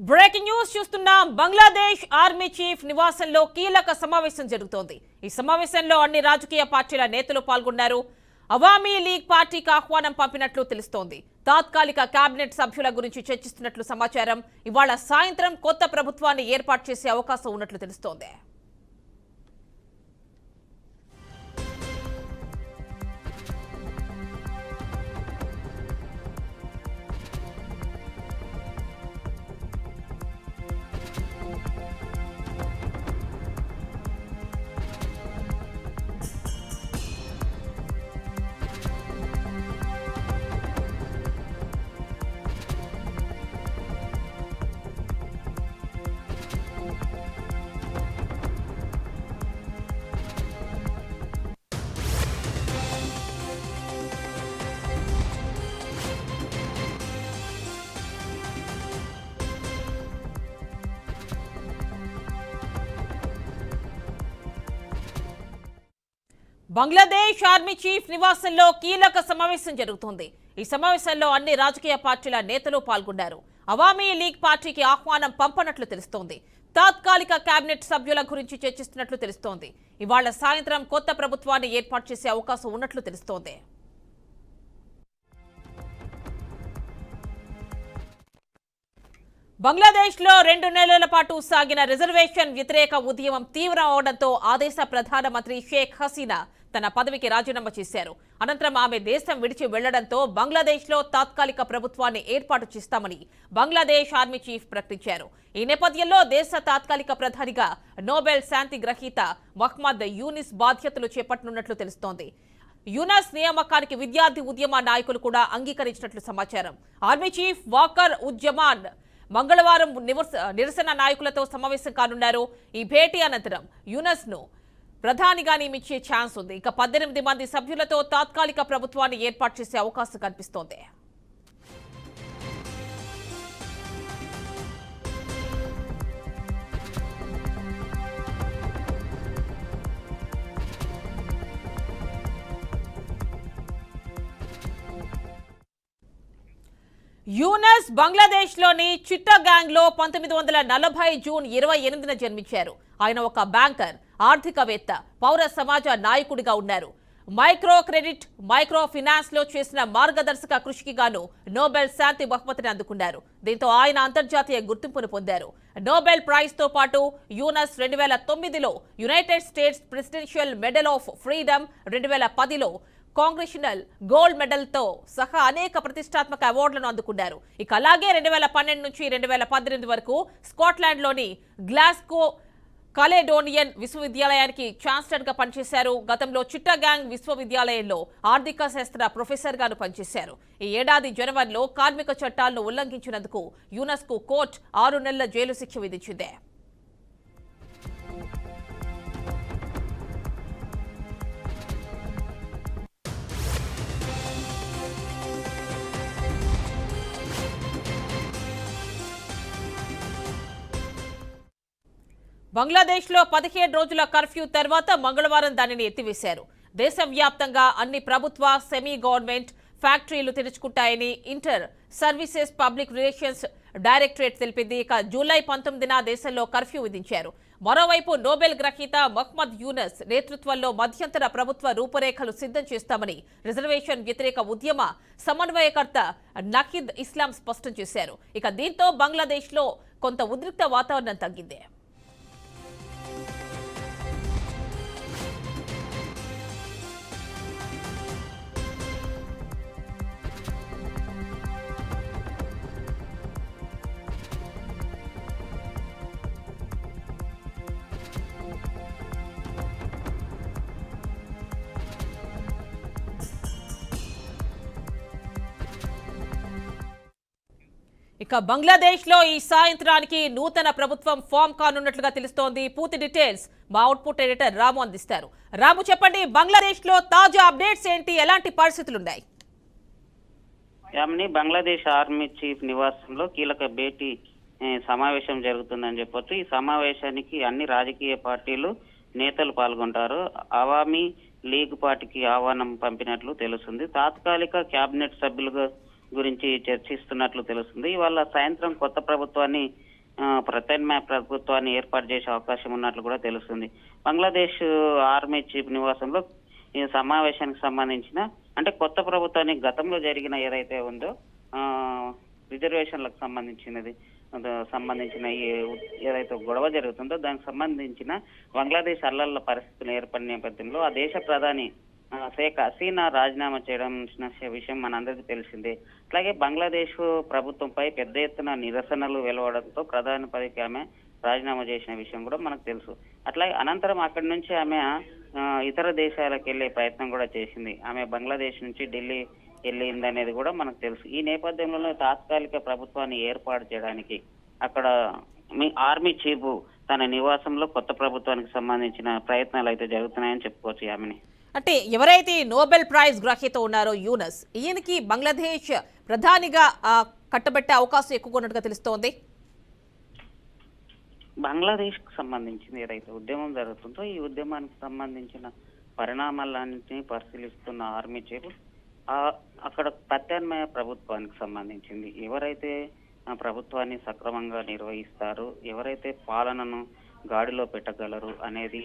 Breaking news చూస్తున్నాం. Bangladesh army chief నివాసంలో కీలక సమావేశం జరుగుతోంది. ఈ సమావేశంలో అన్ని రాజకీయ పార్టీల నేతలు పాల్గొన్నారు. అవామీ లీగ్ పార్టీకి ఆహ్వానం పంపినట్లు తెలుస్తోంది. తాత్కాలిక కేబినెట్ సభ్యుల గురించి చర్చిస్తున్నట్లు సమాచారం. ఇవాళ సాయంత్రం కొత్త ప్రభుత్వాన్ని ఏర్పాటు చేసే అవకాశం ఉన్నట్లు తెలుస్తోంది. బంగ్లాదేశ్ ఆర్మీ చీఫ్ నివాసంలో కీలక సమావేశం జరుగుతోంది. ఈ సమావేశంలో అన్ని రాజకీయ పార్టీల నేతలు పాల్గొన్నారు. అవామీ లీగ్ పార్టీకి ఆహ్వానం పంపనట్లు తెలుస్తోంది. తాత్కాలిక కేబినెట్ సభ్యుల గురించి చర్చిస్తున్నట్లు తెలుస్తోంది. ఇవాళ సాయంత్రం కొత్త ప్రభుత్వాన్ని ఏర్పాటు చేసే అవకాశం ఉన్నట్లు తెలుస్తోంది. బంగ్లాదేశ్లో 2 నెలల పాటు సాగిన రిజర్వేషన్ వ్యతిరేక ఉద్యమం తీవ్రం అవడంతో ఆ దేశ ప్రధానమంత్రి షేక్ హసీనా తన పదవికి రాజీనామా చేశారు. అనంతరం ఆమె దేశం విడిచి వెళ్లడంతో బంగ్లాదేశ్లో తాత్కాలిక ప్రభుత్వాన్ని ఏర్పాటు చేస్తామని బంగ్లాదేశ్ ఆర్మీ చీఫ్ ప్రకటించారు. ఈ నేపథ్యంలో దేశ తాత్కాలిక ప్రధానిగా నోబెల్ శాంతి గ్రహీత మహ్మద్ యూనిస్ బాధ్యతలు చేపట్టనున్నట్లు తెలుస్తోంది. యూనస్ నియామకానికి విద్యార్థి ఉద్యమ నాయకులు కూడా అంగీకరించినట్లు సమాచారం. ఆర్మీ చీఫ్ వాకర్ ఉజ్జమాన్ మంగళవారం నిరసన నాయకులతో సమావేశం కానున్నారు. ఈ భేటీ అనంతరం యూనస్ ను ప్రధానిగా నియమించే ఛాన్స్ ఉంది. ఇక 18 మంది సభ్యులతో తాత్కాలిక ప్రభుత్వాన్ని ఏర్పాటు చేసే అవకాశం కనిపిస్తోంది. యూనస్ బంగ్లాదేశ్లోని చిట్టగాంగ్ లో 1940 జూన్ 28న జన్మించారు. ఆయన ఒక బ్యాంకర్, ఆర్థికవేత్త, పౌర సమాజ నాయకుడిగా ఉన్నారు. మైక్రో క్రెడిట్, మైక్రో ఫినాన్స్ లో చేసిన మార్గదర్శక కృషికి గాను నోబెల్ శాంతి బహుమతిని అందుకున్నారు. దీంతో ఆయన అంతర్జాతీయ గుర్తింపును పొందారు. నోబెల్ ప్రైజ్ తో పాటు యూనస్ 2009లో United States Presidential Medal of Freedom, 2010లో కాంగ్రెషనల్ గోల్డ్ మెడల్ తో సహా అనేక ప్రతిష్టాత్మక అవార్డులను అందుకున్నారు. ఇక అలాగే 2012 నుంచి 2018 వరకు స్కాట్లాండ్ లోని గ్లాస్గో కాలేడోనియన్ విశ్వవిద్యాలయానికి ఛాన్సలర్ గా పనిచేశారు. గతంలో చిట్టగాంగ్ విశ్వవిద్యాలయంలో ఆర్థిక శాస్త్ర ప్రొఫెసర్ గాను పనిచేశారు. ఈ ఏడాది జనవరిలో కార్మిక చట్టాలను ఉల్లంఘించినందుకు యూనస్ కు కోర్టు 6 నెలల జైలు శిక్ష విధించింది. బంగ్లాదేశ్లో 17 రోజుల కర్ఫ్యూ తర్వాత మంగళవారం దానిని ఎత్తివేశారు. దేశవ్యాప్తంగా అన్ని ప్రభుత్వ, సెమీ గవర్నమెంట్ ఫ్యాక్టరీలు తెరుచుకుంటాయని Inter Services Public Relations Directorate తెలిపింది. ఇక జూలై 19న దేశంలో కర్ఫ్యూ విధించారు. మరోవైపు నోబెల్ గ్రహీత మహ్మద్ యూనస్ నేతృత్వంలో మధ్యంతర ప్రభుత్వ రూపురేఖలు సిద్ధం చేస్తామని రిజర్వేషన్ వ్యతిరేక ఉద్యమ సమన్వయకర్త నహీద్ ఇస్లాం స్పష్టం చేశారు. ఇక దీంతో బంగ్లాదేశ్లో కొంత ఉద్రిక్త వాతావరణం తగ్గింది. ఇక బంగ్లాదేశ్ లో ఈ సాయంత్రానికి నూతన ప్రభుత్వం ఫామ్ కానున్నట్లుగా తెలుస్తోంది. పూర్తి డీటెయిల్స్ మా అవుట్పుట్ ఎడిటర్ రాము అందిస్తారు. రాము, చెప్పండి, బంగ్లాదేశ్ లో తాజా అప్డేట్స్ ఏంటి, ఎలాంటి పరిస్థితులున్నాయి? బంగ్లాదేశ్ ఆర్మీ చీఫ్ నివాసంలో కీలక భేటీ సమావేశం జరుగుతుందని చెప్పొచ్చు. ఈ సమావేశానికి అన్ని రాజకీయ పార్టీలు నేతలు పాల్గొంటారు. అవామీ లీగ్ పార్టీకి ఆహ్వానం పంపినట్లు తెలుస్తుంది. తాత్కాలిక కేబినెట్ సభ్యులుగా గురించి చర్చిస్తున్నట్లు తెలుస్తుంది. ఇవాళ సాయంత్రం కొత్త ప్రభుత్వాన్ని ప్రత్యామ్నాయ ప్రభుత్వాన్ని ఏర్పాటు చేసే అవకాశం ఉన్నట్లు కూడా తెలుస్తుంది. బంగ్లాదేశ్ ఆర్మీ చీఫ్ నివాసంలో ఈ సమావేశానికి సంబంధించిన అంటే కొత్త ప్రభుత్వానికి గతంలో జరిగిన ఏదైతే ఉందో రిజర్వేషన్లకు సంబంధించిన ఏదైతే గొడవ జరుగుతుందో దానికి సంబంధించిన బంగ్లాదేశ్ అల్లర్ల పరిస్థితులు ఏర్పడిన నేపథ్యంలో ఆ దేశ ప్రధాని షేక్ హసీనా రాజీనామా చేయడం విషయం మనందరికీ తెలిసిందే. అట్లాగే బంగ్లాదేశ్ ప్రభుత్వంపై పెద్ద ఎత్తున నిరసనలు వెలువడంతో ప్రధాని పదవికి ఆమె రాజీనామా చేసిన విషయం కూడా మనకు తెలుసు. అట్లాగే అనంతరం అక్కడి నుంచి ఆమె ఇతర దేశాలకు వెళ్లే ప్రయత్నం కూడా చేసింది. ఆమె బంగ్లాదేశ్ నుంచి ఢిల్లీ వెళ్ళిందనేది కూడా మనకు తెలుసు. ఈ నేపథ్యంలో తాత్కాలిక ప్రభుత్వాన్ని ఏర్పాటు చేయడానికి అక్కడ ఆర్మీ చీఫ్ తన నివాసంలో కొత్త ప్రభుత్వానికి సంబంధించిన ప్రయత్నాలు అయితే జరుగుతున్నాయని చెప్పుకోవచ్చు. ఆమెని అంటే ఎవరైతే నోబెల్ ప్రైజ్ గ్రహీత ఉన్నారో యూనస్, ఈయనకి బంగ్లాదేశ్ ప్రధానిగా కట్టబెట్టే అవకాశం ఎక్కువగా ఉన్నట్టుగా తెలుస్తోంది. బంగ్లాదేశ్ కు సంబంధించింది ఏదైతే ఉద్యమం జరుగుతుందో ఈ ఉద్యమానికి సంబంధించిన పరిణామాలన్నింటినీ పరిశీలిస్తున్న ఆర్మీ చీఫ్ అక్కడ ప్రత్యామ్నాయ ప్రభుత్వానికి సంబంధించింది ఎవరైతే ప్రభుత్వాన్ని సక్రమంగా నిర్వహిస్తారు, ఎవరైతే పాలనను గాడిలో పెట్టగలరు అనేది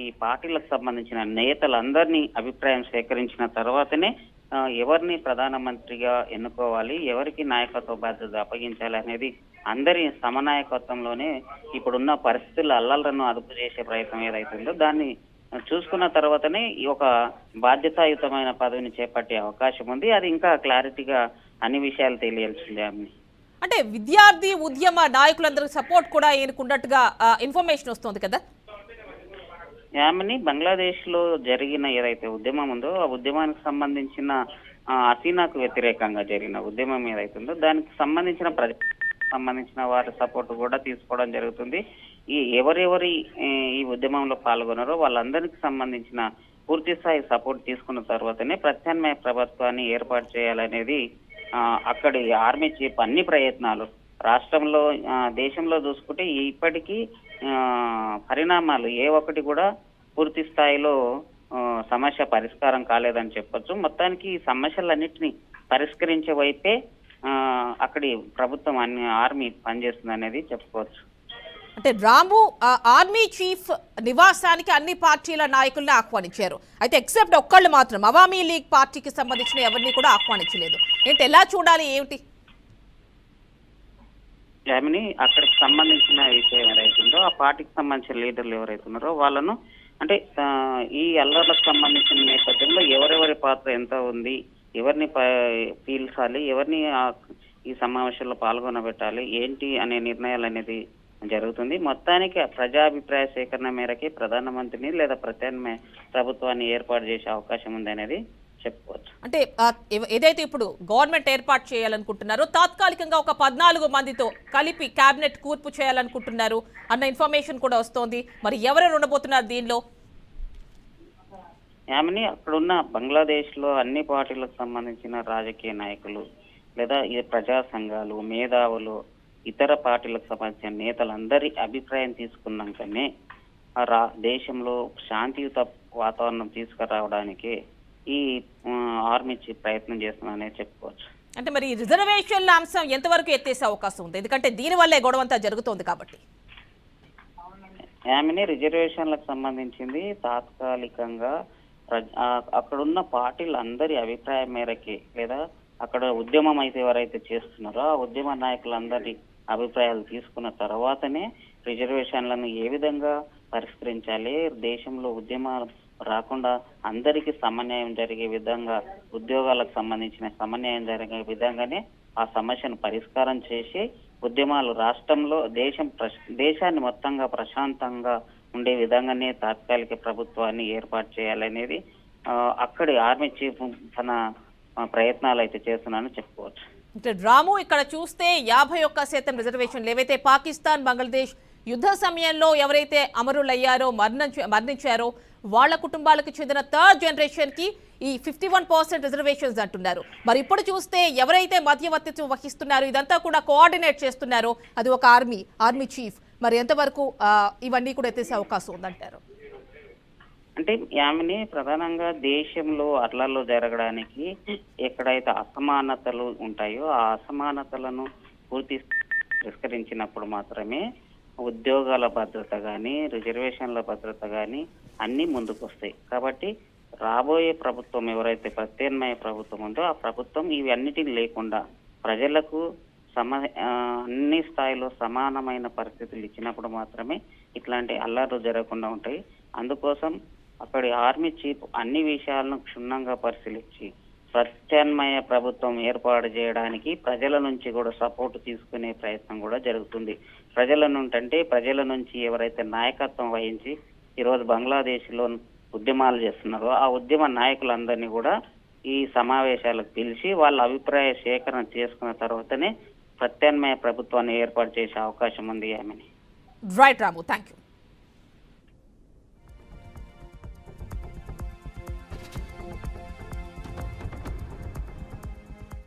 ఈ పార్టీలకు సంబంధించిన నేతలందరినీ అభిప్రాయం సేకరించిన తర్వాతనే ఎవరిని ప్రధానమంత్రిగా ఎన్నుకోవాలి, ఎవరికి నాయకత్వ బాధ్యత అప్పగించాలి అనేది అందరి సమనాయకత్వంలోనే ఇప్పుడున్న పరిస్థితుల అల్లలను అదుపు చేసే ప్రయత్నం ఏదైతుందో దాన్ని చూసుకున్న తర్వాతనే ఈ ఒక బాధ్యతాయుతమైన పదవిని చేపట్టే అవకాశం ఉంది. అది ఇంకా క్లారిటీగా అన్ని విషయాలు తెలియాల్సిందే. ఆమె అంటే విద్యార్థి ఉద్యమ నాయకులందరూ సపోర్ట్ కూడా ఈయనకున్నట్టుగా ఇన్ఫర్మేషన్ వస్తుంది కదా. ఆమెని బంగ్లాదేశ్ లో జరిగిన ఏదైతే ఉద్యమం ఉందో ఆ ఉద్యమానికి సంబంధించిన హసీనాకు వ్యతిరేకంగా జరిగిన ఉద్యమం ఏదైతుందో దానికి సంబంధించిన వారి సపోర్ట్ కూడా తీసుకోవడం జరుగుతుంది. ఎవరెవరి ఈ ఉద్యమంలో పాల్గొన్నారో వాళ్ళందరికి సంబంధించిన పూర్తి స్థాయి సపోర్ట్ తీసుకున్న తర్వాతనే ప్రత్యామ్నాయ ప్రభుత్వాన్ని ఏర్పాటు చేయాలనేది అక్కడి ఆర్మీ చీఫ్ అన్ని ప్రయత్నాలు రాష్ట్రంలో దేశంలో చూసుకుంటే ఇప్పటికీ పరిణామాలు ఏ ఒక్కటి కూడా పూర్తి స్థాయిలో సమస్య పరిష్కారం కాలేదని చెప్పొచ్చు. మొత్తానికి ఈ సమస్యలన్నింటినీ పరిష్కరించే వైపే అక్కడి ప్రభుత్వం ఆర్మీ పనిచేస్తుంది అనేది చెప్పుకోవచ్చు. అంటే రాము ఆర్మీ చీఫ్ నివాసానికి అన్ని పార్టీల నాయకులను ఆహ్వానించారు. అయితే ఎక్సెప్ట్ ఒక్కళ్ళు మాత్రం అవామీ లీగ్ పార్టీకి సంబంధించిన ఎవరిని కూడా ఆహ్వానించలేదు. ఏంటి, ఎలా చూడాలి, ఏమిటి? ఆమెని అక్కడికి సంబంధించిన విషయం ఏదైతుందో ఆ పార్టీకి సంబంధించిన లీడర్లు ఎవరైతున్నారో వాళ్ళను అంటే ఈ అల్లర్లకు సంబంధించిన నేపథ్యంలో ఎవరెవరి పాత్ర ఎంత ఉంది, ఎవరిని పీల్చాలి, ఎవరిని ఈ సమావేశంలో పాల్గొనబెట్టాలి, ఏంటి అనే నిర్ణయాలు అనేది జరుగుతుంది. మొత్తానికి ప్రజాభిప్రాయ సేకరణ మేరకి ప్రధానమంత్రిని లేదా ప్రత్యామ్నాయ ప్రభుత్వాన్ని ఏర్పాటు చేసే అవకాశం ఉంది అనేది చెప్పుకోవచ్చు. అంటే ఏదైతే ఇప్పుడు గవర్నమెంట్ ఏర్పాటు చేయాలనుకుంటున్నారో తాత్కాలికంగా ఒక 14 మందితో కలిపి కేబినెట్ కూర్పు చేయాలనుకుంటున్నారు అన్న ఇన్ఫర్మేషన్ కూడా వస్తోంది. మరి ఎవరెవరు ఉండబోతున్నారు దీనిలో? ఆమెని అక్కడున్న బంగ్లాదేశ్ లో అన్ని పార్టీలకు సంబంధించిన రాజకీయ నాయకులు లేదా ప్రజా సంఘాలు, మేధావులు, ఇతర పార్టీలకు సంబంధించిన నేతలందరి అభిప్రాయం తీసుకున్నాకనే దేశంలో శాంతియుత వాతావరణం తీసుకురావడానికి ఈ ఆర్మీ చీఫ్ ప్రయత్నం చేస్తున్నారనే చెప్పుకోవచ్చు. అంటే మరి రిజర్వేషన్ల అంశం ఎంతవరకు ఎత్తేసే అవకాశం ఉంది? ఎందుకంటే దీనివల్లే గొడవంతా జరుగుతోంది కాబట్టి. ఆమెని రిజర్వేషన్లకు సంబంధించింది తాత్కాలికంగా అక్కడున్న పార్టీలందరి అభిప్రాయం మేరకి లేదా అక్కడ ఉద్యమం అయితే ఎవరైతే చేస్తున్నారో ఆ ఉద్యమ నాయకులందరి అభిప్రాయాలు తీసుకున్న తర్వాతనే రిజర్వేషన్లను ఏ విధంగా పరిష్కరించాలి, దేశంలో ఉద్యమాలు రాకుండా అందరికీ సమన్యాయం జరిగే విధంగా, ఉద్యోగాలకు సంబంధించిన సమన్యాయం జరిగే విధంగానే ఆ సమస్యను పరిష్కారం చేసి ఉద్యమాలు రాష్ట్రంలో దేశాన్ని మొత్తంగా ప్రశాంతంగా ఉండే విధంగానే తాత్కాలిక ప్రభుత్వాన్ని ఏర్పాటు చేయాలనేది అక్కడి ఆర్మీ చీఫ్ తన ప్రయత్నాలు అయితే చేస్తున్నానని చెప్పుకోవచ్చు. రాము, ఇక్కడ చూస్తే 51% రిజర్వేషన్లు ఏవైతే పాకిస్తాన్, బంగ్లాదేశ్ యుద్ధ సమయంలో ఎవరైతే అమరులయ్యారో, మరణించారో వాళ్ళ కుటుంబాలకు చెందిన 3rd జనరేషన్ కి ఈ 51% రిజర్వేషన్స్ అంటున్నారు. మరి ఇప్పుడు చూస్తే ఎవరైతే మధ్యవర్తిత్వం వహిస్తున్నారో ఇదంతా కూడా కోఆర్డినేట్ చేస్తున్నారో అది ఒక ఆర్మీ చీఫ్. మరి ఎంతవరకు ఇవన్నీ కూడా ఎత్తేసే అవకాశం ఉందంటారు? అంటే ఆమెని ప్రధానంగా దేశంలో అట్లలో జరగడానికి ఎక్కడైతే అసమానతలు ఉంటాయో ఆ అసమానతలను పూర్తి పరిష్కరించినప్పుడు మాత్రమే ఉద్యోగాల భద్రత కానీ రిజర్వేషన్ల భద్రత కానీ అన్నీ ముందుకు వస్తాయి. కాబట్టి రాబోయే ప్రభుత్వం ఎవరైతే ప్రత్యామ్నాయ ప్రభుత్వం ఉందో ఆ ప్రభుత్వం ఇవన్నిటిని లేకుండా ప్రజలకు అన్ని స్థాయిలో సమానమైన పరిస్థితులు ఇచ్చినప్పుడు మాత్రమే ఇట్లాంటి అల్లర్లు జరగకుండా ఉంటాయి. అందుకోసం అక్కడి ఆర్మీ చీఫ్ అన్ని విషయాలను క్షుణ్ణంగా పరిశీలించి ప్రత్యామ్నాయ ప్రభుత్వం ఏర్పాటు చేయడానికి ప్రజల నుంచి కూడా సపోర్ట్ తీసుకునే ప్రయత్నం కూడా జరుగుతుంది. ప్రజల నుంచి ఎవరైతే నాయకత్వం వహించి ఈరోజు బంగ్లాదేశ్లో ఉద్యమాలు చేస్తున్నారో ఆ ఉద్యమ నాయకులందరినీ కూడా ఈ సమావేశాలకు పిలిచి వాళ్ళ అభిప్రాయ సేకరణ చేసుకున్న తర్వాతనే ప్రత్యామ్నాయ ప్రభుత్వాన్ని ఏర్పాటు చేసే అవకాశం ఉంది. Right Ramu, thank you.